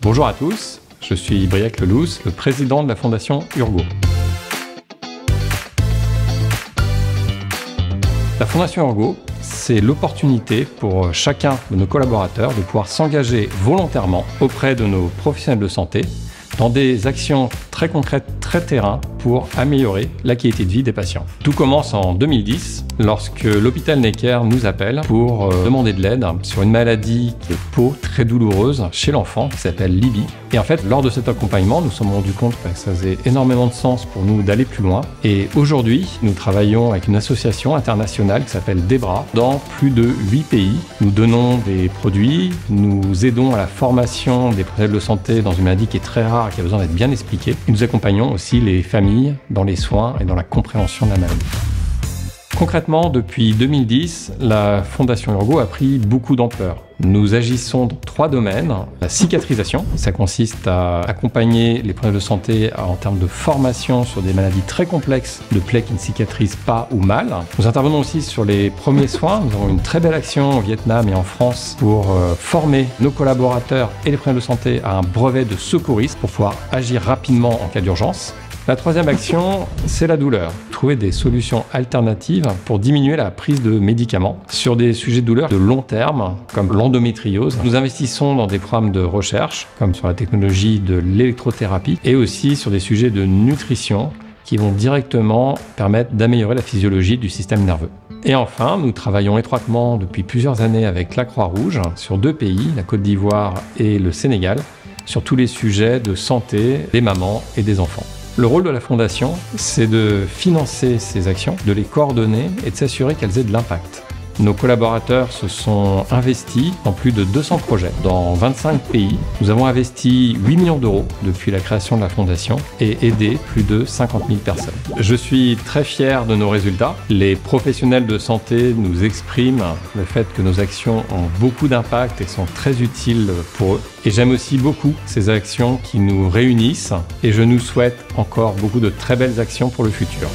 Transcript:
Bonjour à tous, je suis Briac Lelousse, le président de la Fondation Urgo. La Fondation Urgo, c'est l'opportunité pour chacun de nos collaborateurs de pouvoir s'engager volontairement auprès de nos professionnels de santé dans des actions très concrètes, très terrain pour améliorer la qualité de vie des patients. Tout commence en 2010 lorsque l'hôpital Necker nous appelle pour demander de l'aide sur une maladie de peau très douloureuse chez l'enfant qui s'appelle Libye. Et en fait, lors de cet accompagnement, nous nous sommes rendus compte que ça faisait énormément de sens pour nous d'aller plus loin. Et aujourd'hui, nous travaillons avec une association internationale qui s'appelle DEBRA dans plus de 8 pays. Nous donnons des produits, nous aidons à la formation des professionnels de santé dans une maladie qui est très rare et qui a besoin d'être bien expliquée. Et nous accompagnons aussi les familles dans les soins et dans la compréhension de la maladie. Concrètement, depuis 2010, la Fondation Urgo a pris beaucoup d'ampleur. Nous agissons dans 3 domaines. La cicatrisation, ça consiste à accompagner les professionnels de santé en termes de formation sur des maladies très complexes, de plaies qui ne cicatrisent pas ou mal. Nous intervenons aussi sur les premiers soins. Nous avons une très belle action au Vietnam et en France pour former nos collaborateurs et les professionnels de santé à un brevet de secouriste pour pouvoir agir rapidement en cas d'urgence. La 3e action, c'est la douleur. Trouver des solutions alternatives pour diminuer la prise de médicaments sur des sujets de douleur de long terme, comme l'endométriose. Nous investissons dans des programmes de recherche, comme sur la technologie de l'électrothérapie, et aussi sur des sujets de nutrition qui vont directement permettre d'améliorer la physiologie du système nerveux. Et enfin, nous travaillons étroitement depuis plusieurs années avec la Croix-Rouge sur 2 pays, la Côte d'Ivoire et le Sénégal, sur tous les sujets de santé des mamans et des enfants. Le rôle de la Fondation, c'est de financer ces actions, de les coordonner et de s'assurer qu'elles aient de l'impact. Nos collaborateurs se sont investis dans plus de 200 projets dans 25 pays. Nous avons investi 8 millions d'euros depuis la création de la Fondation et aidé plus de 50 000 personnes. Je suis très fier de nos résultats. Les professionnels de santé nous expriment le fait que nos actions ont beaucoup d'impact et sont très utiles pour eux. Et j'aime aussi beaucoup ces actions qui nous réunissent et je nous souhaite encore beaucoup de très belles actions pour le futur.